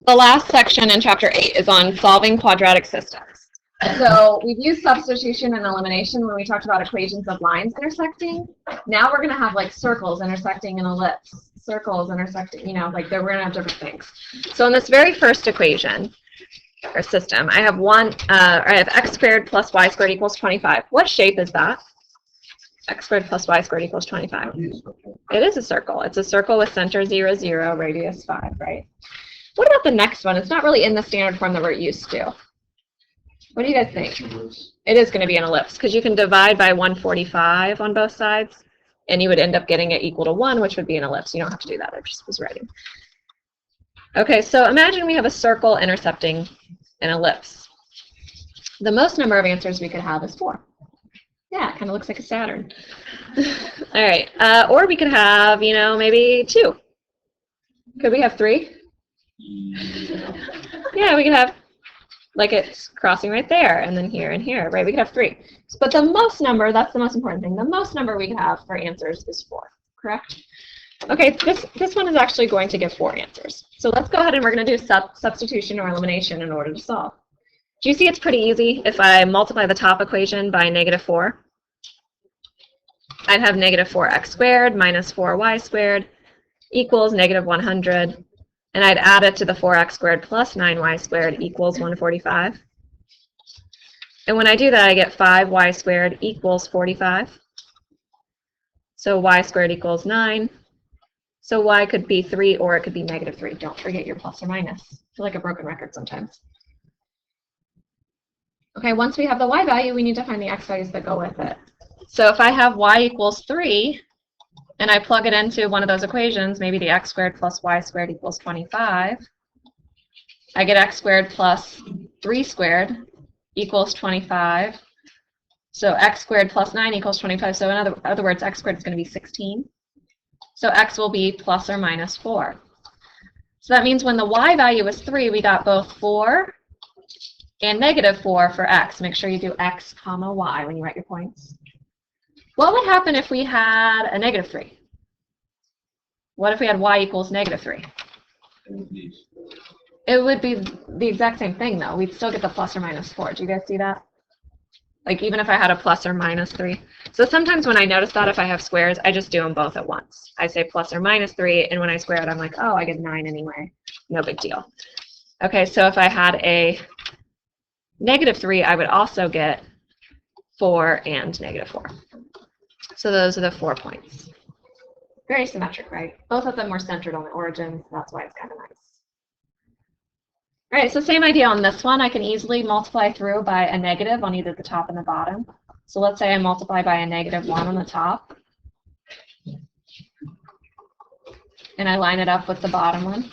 The last section in Chapter 8 is on solving quadratic systems. So we've used substitution and elimination when we talked about equations of lines intersecting. Now we're going to have like circles intersecting an ellipse, circles intersecting, you know, like we're going to have different things. So in this very first equation, or system, I have x squared plus y squared equals 25. What shape is that? X squared plus y squared equals 25. It is a circle. It's a circle with center 0, 0, radius 5, right? What about the next one? It's not really in the standard form that we're used to. What do you guys think? It is going to be an ellipse because you can divide by 145 on both sides, and you would end up getting it equal to 1, which would be an ellipse. You don't have to do that. I just was writing. Okay, so imagine we have a circle intercepting an ellipse. The most number of answers we could have is 4. Yeah, it kind of looks like a Saturn. All right, or we could have, you know, maybe 2. Could we have 3? Yeah, we could have, like it's crossing right there, and then here and here, right? We could have 3. But the most number, that's the most important thing, the most number we could have for answers is 4, correct? Okay, this one is actually going to give 4 answers. So let's go ahead and we're going to do substitution or elimination in order to solve. Do you see it's pretty easy? If I multiply the top equation by -4, I'd have -4x squared minus 4y squared equals -100. And I'd add it to the 4x squared plus 9y squared equals 145. And when I do that, I get 5y squared equals 45. So y squared equals 9. So y could be 3 or it could be -3. Don't forget your plus or minus. I feel like a broken record sometimes. Okay, once we have the y value, we need to find the x values that go with it. So if I have y equals 3, and I plug it into one of those equations, maybe the x squared plus y squared equals 25, I get x squared plus 3 squared equals 25. So x squared plus 9 equals 25. So in other words, x squared is going to be 16. So x will be plus or minus 4. So that means when the y value is 3, we got both 4 and -4 for x. Make sure you do x comma y when you write your points. What would happen if we had a -3? What if we had y equals -3? It would be the exact same thing, though. We'd still get the plus or minus 4. Do you guys see that? Like, even if I had a plus or minus 3. So sometimes when I notice that, if I have squares, I just do them both at once. I say plus or minus 3, and when I square it, I'm like, oh, I get 9 anyway. No big deal. Okay, so if I had a -3, I would also get 4 and -4. So those are the 4 points. Very symmetric, right? Both of them were centered on the origin, so that's why it's kind of nice. All right, so same idea on this one. I can easily multiply through by a negative on either the top and the bottom. So let's say I multiply by a -1 on the top. And I line it up with the bottom one.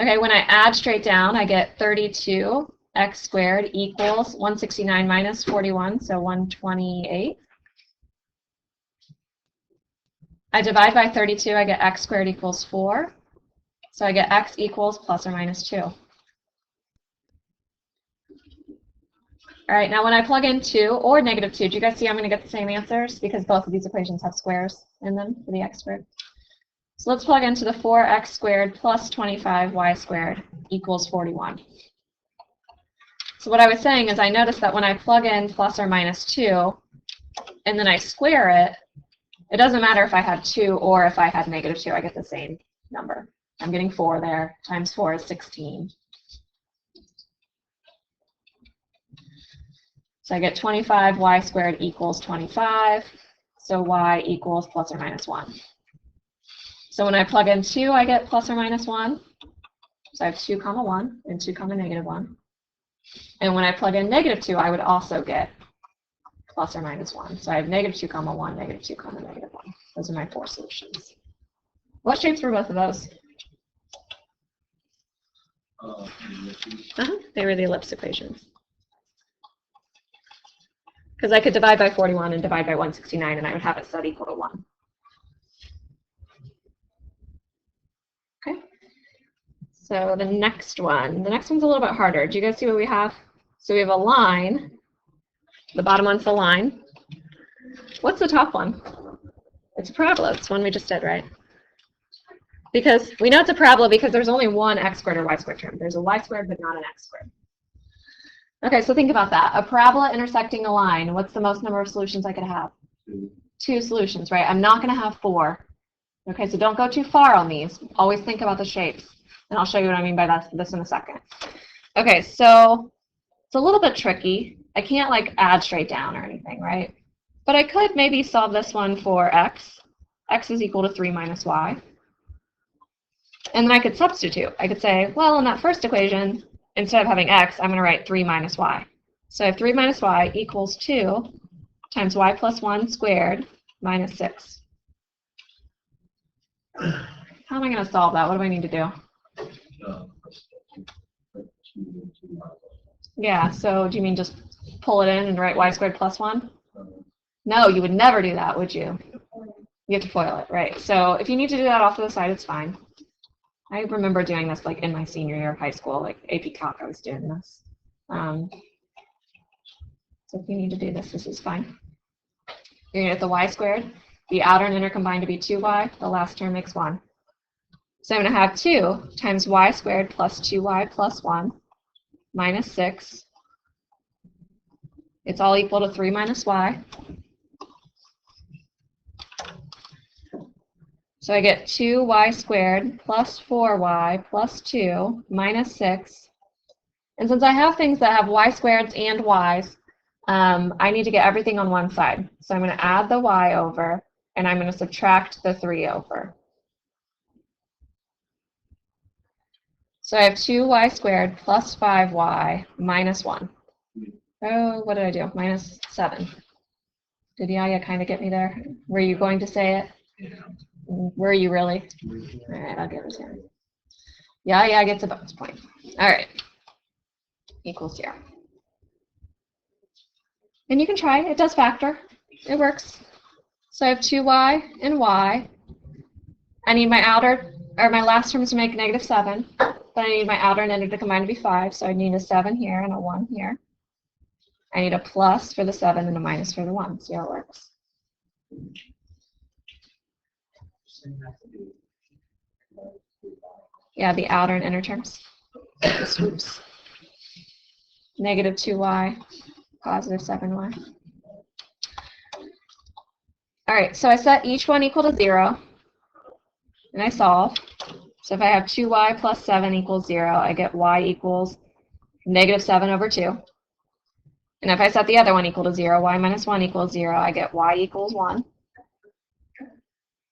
Okay, when I add straight down, I get 32 x squared equals 169 minus 41, so 128. I divide by 32, I get x squared equals 4. So I get x equals plus or minus 2. All right, now when I plug in 2 or -2, do you guys see I'm going to get the same answers? Because both of these equations have squares in them for the x squared. So let's plug into the 4x squared plus 25y squared equals 41. So what I was saying is I noticed that when I plug in plus or minus 2, and then I square it, it doesn't matter if I had 2 or if I had -2, I get the same number. I'm getting 4 there, times 4 is 16. So I get 25y squared equals 25, so y equals plus or minus 1. So when I plug in 2, I get plus or minus 1. So I have 2 comma 1 and 2 comma -1. And when I plug in -2, I would also get plus or minus 1. So I have -2 comma 1, -2 comma -1. Those are my 4 solutions. What shapes were both of those? They were the ellipse equations. Because I could divide by 41 and divide by 169, and I would have it set equal to 1. Okay. So the next one's a little bit harder. Do you guys see what we have? So we have a line. The bottom one's the line. What's the top one? It's a parabola. It's one we just did, right? Because we know it's a parabola because there's only one x squared or y squared term. There's a y squared, but not an x squared. Okay, so think about that. A parabola intersecting a line, what's the most number of solutions I could have? Two solutions, right? I'm not going to have 4. Okay, so don't go too far on these. Always think about the shapes. And I'll show you what I mean by this in a second. Okay, so it's a little bit tricky. I can't like add straight down or anything, right? But I could maybe solve this one for x. X is equal to 3 minus y. And then I could substitute. I could say, well, in that first equation, instead of having x, I'm going to write 3 minus y. So I have 3 minus y equals 2 times y plus 1 squared minus 6. How am I going to solve that? What do I need to do? Yeah, so do you mean just pull it in and write y squared plus 1? No, you would never do that, would you? You have to FOIL it, right? So if you need to do that off to the side, it's fine. I remember doing this like in my senior year of high school, like AP Calc, I was doing this. So if you need to do this, this is fine. You're going to get the y squared. The outer and inner combine to be 2y. The last term makes 1. So I'm going to have 2 times y squared plus 2y plus 1 minus 6. It's all equal to 3 minus y. So I get 2y squared plus 4y plus 2 minus 6. And since I have things that have y squareds and y's, I need to get everything on one side. So I'm going to add the y over, and I'm going to subtract the 3 over. So I have 2y squared plus 5y minus 1. Oh, what did I do? Minus 7. Did Yaya kind of get me there? Were you going to say it? Yeah. Were you really? All right, I'll give it to him. Yaya gets a bonus point. All right. Equals 0. And you can try. It does factor. It works. So I have 2y and y. I need my outer, or my last terms to make negative 7. But I need my outer and inner to combine to be 5. So I need a 7 here and a 1 here. I need a plus for the 7 and a minus for the 1. See how it works? Yeah, the outer and inner terms. The swoops. Negative 2y, positive 7y. All right, so I set each one equal to 0, and I solve. So if I have 2y plus 7 equals 0, I get y equals negative 7 over 2. And if I set the other one equal to 0, y minus 1 equals 0, I get y equals 1.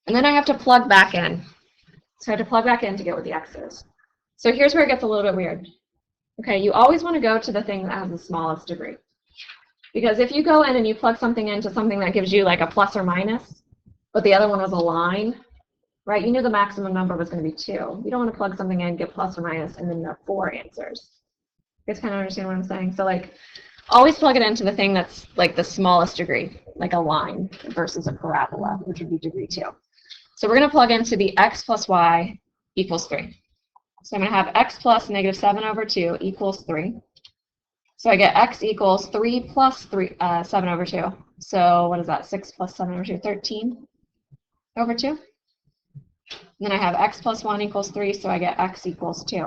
And then I have to plug back in. So I have to plug back in to get what the x is. So here's where it gets a little bit weird. Okay, you always want to go to the thing that has the smallest degree. Because if you go in and you plug something into something that gives you like a plus or minus, but the other one was a line, right? You knew the maximum number was going to be 2. You don't want to plug something in, get plus or minus, and then you have 4 answers. You guys kind of understand what I'm saying? So like, always plug it into the thing that's like the smallest degree, like a line versus a parabola, which would be degree 2. So we're going to plug into the x plus y equals 3. So I'm going to have x plus negative 7 over 2 equals 3. So I get x equals 3 plus 7 over 2. So what is that? 6 plus 7 over 2, 13 over 2. And then I have x plus 1 equals 3, so I get x equals 2.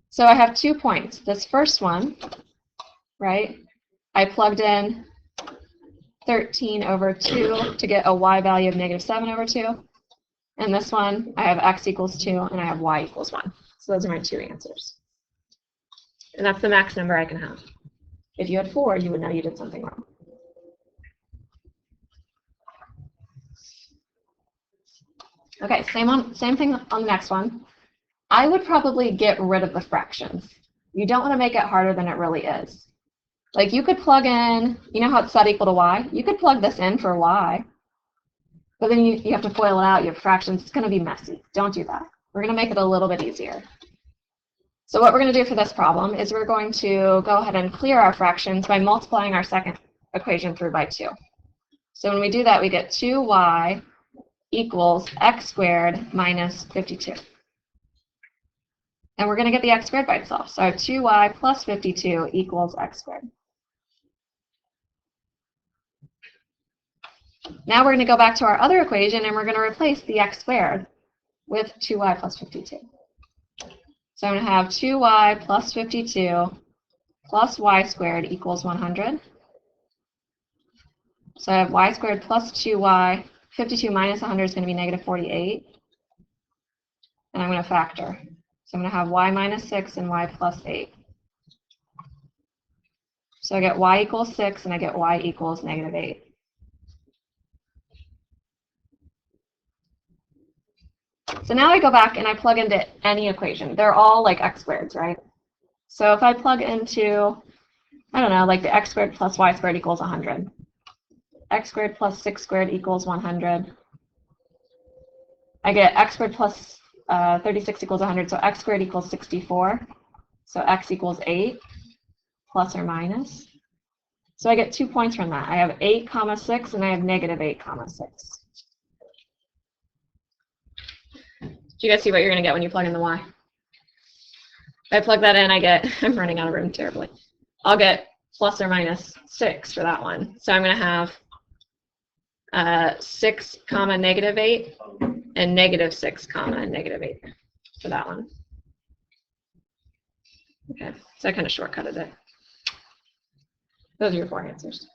So I have 2 points. This first one, right, I plugged in 13 over 2 to get a y value of negative 7 over 2. And this one, I have x equals 2, and I have y equals 1. So those are my 2 answers. And that's the max number I can have. If you had 4, you would know you did something wrong. Okay, same thing on the next one. I would probably get rid of the fractions. You don't want to make it harder than it really is. Like you could plug in, you know how it's set equal to y? You could plug this in for y. But then you have to FOIL it out, you have fractions, it's going to be messy. Don't do that. We're going to make it a little bit easier. So what we're going to do for this problem is we're going to go ahead and clear our fractions by multiplying our second equation through by 2. So when we do that, we get 2y equals x squared minus 52. And we're going to get the x squared by itself. So I have 2y plus 52 equals x squared. Now we're going to go back to our other equation, and we're going to replace the x squared with 2y plus 52. So I'm going to have 2y plus 52 plus y squared equals 100. So I have y squared plus 2y. 52 minus 100 is going to be negative 48. And I'm going to factor. So I'm going to have y minus 6 and y plus 8. So I get y equals 6, and I get y equals negative 8. So now I go back and I plug into any equation. They're all like x squareds, right? So if I plug into, I don't know, like the x squared plus y squared equals 100. X squared plus 6 squared equals 100. I get x squared plus 36 equals 100, so x squared equals 64. So x equals 8, plus or minus. So I get 2 points from that. I have 8 comma 6, and I have negative 8 comma 6. Do you guys see what you're going to get when you plug in the y? If I plug that in, I get, I'm running out of room terribly. I'll get plus or minus 6 for that one. So I'm going to have 6 comma negative 8 and negative 6 comma negative 8 for that one. Okay, so I kind of shortcutted it. Those are your 4 answers.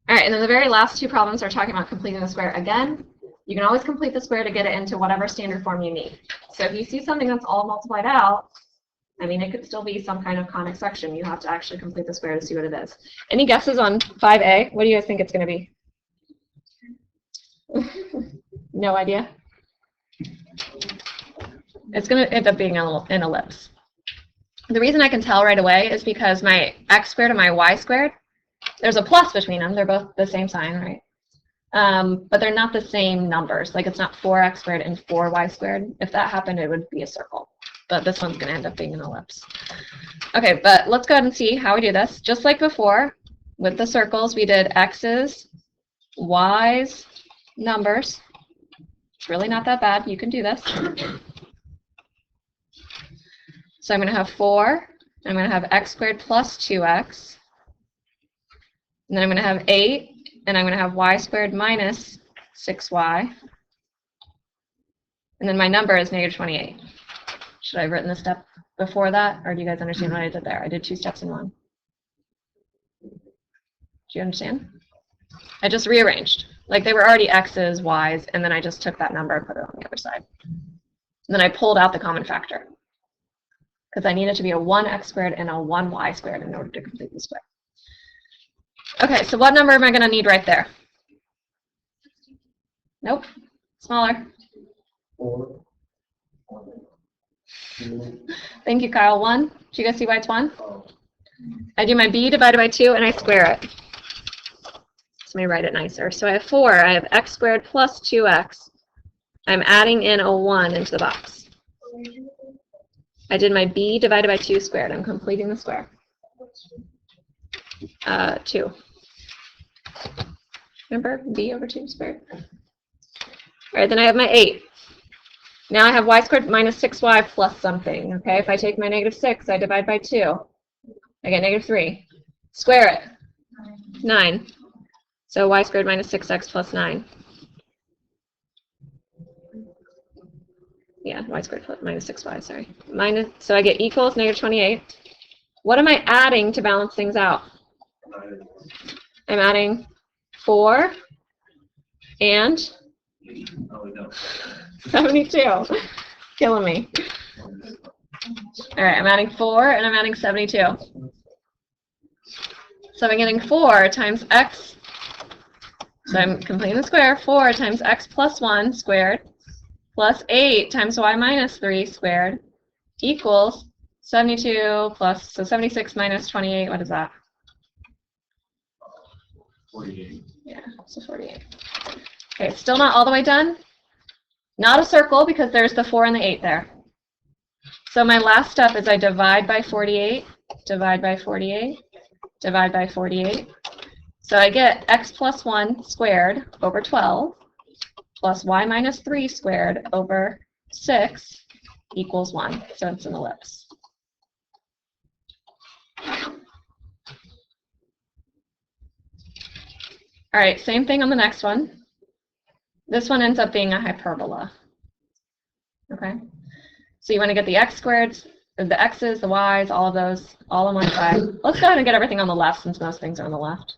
All right, and then the very last 2 problems are talking about completing the square again. You can always complete the square to get it into whatever standard form you need. So if you see something that's all multiplied out, I mean, it could still be some kind of conic section. You have to actually complete the square to see what it is. Any guesses on 5A? What do you guys think it's going to be? No idea? It's going to end up being an ellipse. The reason I can tell right away is because my x squared and my y squared, there's a plus between them. They're both the same sign, right? But they're not the same numbers. Like, it's not 4x squared and 4y squared. If that happened, it would be a circle. But this one's going to end up being an ellipse. Okay, but let's go ahead and see how we do this. Just like before, with the circles, we did x's, y's, numbers. It's really not that bad. You can do this. So I'm going to have 4. I'm going to have x squared plus 2x. And then I'm going to have 8. And I'm going to have y squared minus 6y. And then my number is negative 28. Should I have written the step before that? Or do you guys understand what I did there? I did 2 steps in one. Do you understand? I just rearranged. Like, they were already x's, y's, and then I just took that number and put it on the other side. And then I pulled out the common factor, because I needed to be a 1x squared and a 1y squared in order to complete the square. Okay, so what number am I going to need right there? Nope. Smaller. 4. Thank you, Kyle. 1. Do you guys see why it's 1? I do my b divided by 2, and I square it. So let me write it nicer. So I have 4. I have x squared plus 2x. I'm adding in a 1 into the box. I did my b divided by 2 squared. I'm completing the square. 2. Remember? B over 2 squared. All right, then I have my 8. Now I have y squared minus 6y plus something. Okay, if I take my negative 6, I divide by 2. I get negative 3. Square it. 9. So y squared minus 6x plus 9. Yeah, y squared minus 6y, sorry. So I get equals negative 28. What am I adding to balance things out? I'm adding 4 and 72. Killing me. All right, I'm adding 4 and I'm adding 72. So I'm getting 4 times x. So I'm completing the square. 4 times x plus 1 squared plus 8 times y minus 3 squared equals 72 plus, so 76 minus 28, what is that? 48. Yeah, so 48. Okay, still not all the way done. Not a circle because there's the 4 and the 8 there. So my last step is I divide by 48, divide by 48, divide by 48. So I get x plus 1 squared over 12 plus y minus 3 squared over 6 equals 1. So it's an ellipse. All right, same thing on the next one. This one ends up being a hyperbola. Okay? So you want to get the x squared, the x's, the y's, all of those, all on one side. Let's go ahead and get everything on the left since most things are on the left.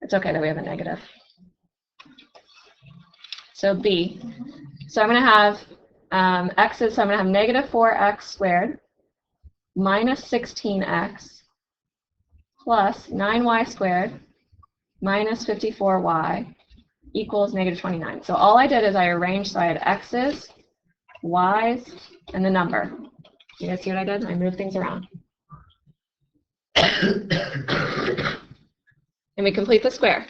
It's okay that we have a negative. So B. So I'm going to have x's, so I'm going to have negative 4x squared minus 16x plus 9y squared minus 54y equals negative 29. So all I did is I arranged so I had x's, y's, and the number. You guys see what I did? I moved things around. And we complete the square.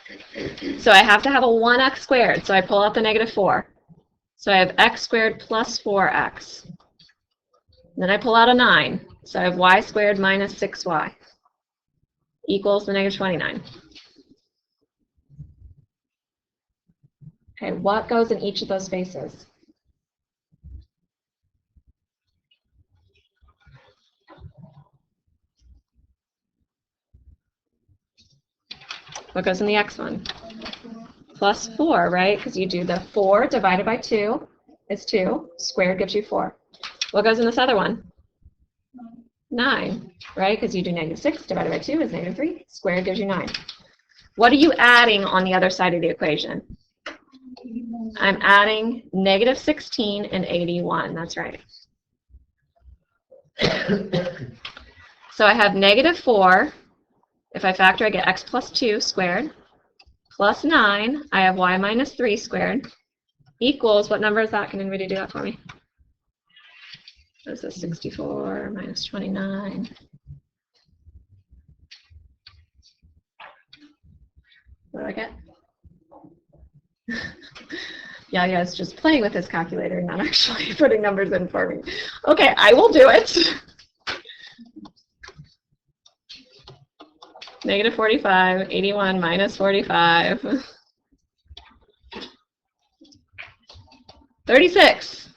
So I have to have a 1x squared, so I pull out the negative 4. So I have x squared plus 4x. Then I pull out a 9, so I have y squared minus 6y equals the negative 29. Okay, what goes in each of those spaces? What goes in the x one? Plus 4, right? Because you do the 4 divided by 2 is 2. Squared gives you 4. What goes in this other one? 9, right? Because you do negative 6 divided by 2 is negative 3. Squared gives you 9. What are you adding on the other side of the equation? I'm adding negative 16 and 81. That's right. So I have negative 4. If I factor, I get x plus 2 squared, plus 9, I have y minus 3 squared, equals, what number is that? Can anybody do that for me? What is this, 64 minus 29? What do I get? Yeah, it's just playing with his calculator, not actually putting numbers in for me. Okay, I will do it. Negative 45, 81 minus 45. 36.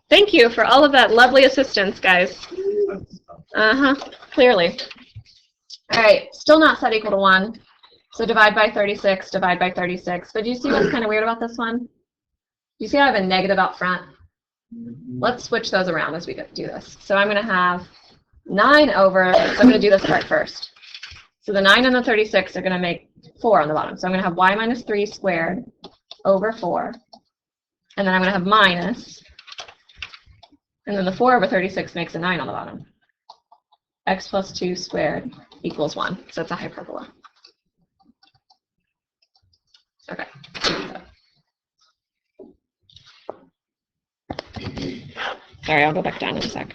Thank you for all of that lovely assistance, guys. Clearly. All right, still not set equal to 1. So divide by 36, divide by 36. But do you see what's kind of weird about this one? You see I have a negative out front? Let's switch those around as we do this. So I'm going to have 9 over, so I'm going to do this part first. So the 9 and the 36 are going to make 4 on the bottom. So I'm going to have y minus 3 squared over 4. And then I'm going to have minus. And then the 4 over 36 makes a 9 on the bottom. X plus 2 squared equals 1. So it's a hyperbola. Okay. Sorry, I'll go back down in a sec.